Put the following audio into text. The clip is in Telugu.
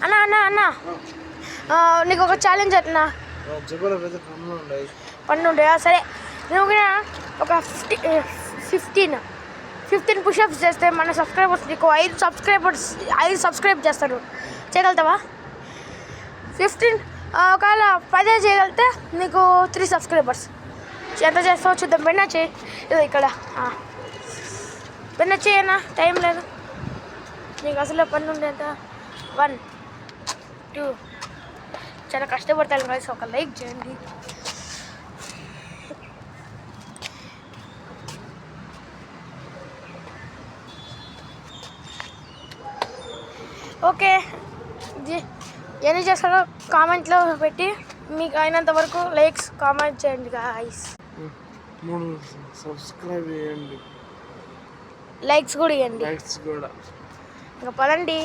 అన్న అన్న అన్న నీకు ఒక ఛాలెంజ్ అన్నా పన్ను ఉంటాయా సరే నువ్వు కూడా ఒక 15 పుషప్స్ చేస్తే మన సబ్స్క్రైబర్స్ నీకు 5 సబ్స్క్రైబ్ చేస్తారు చేయగలుగుతావా 15 ఒకవేళ 10 చేయగలిగితే నీకు 3 సబ్స్క్రైబర్స్ ఎంత చేస్తావో చూద్దాం పెన్నా చేయి ఇది ఇక్కడ పెన్నా చేయన్నా టైం లేదు నీకు అసలు పన్ను ఉండేంత 1 2 చాలా కష్టపడతాను కలిసి ఒక లైక్ చేయండి ఓకే ఎన్ని చేస్తారో కామెంట్లో పెట్టి మీకు అయినంత వరకు లైక్స్ కామెంట్ చేయండి గాయ్స్ సబ్స్క్రైబ్ చేయండి లైక్స్ కూడా ఇవ్వండి లైక్స్ కూడా ఇంకా పదండి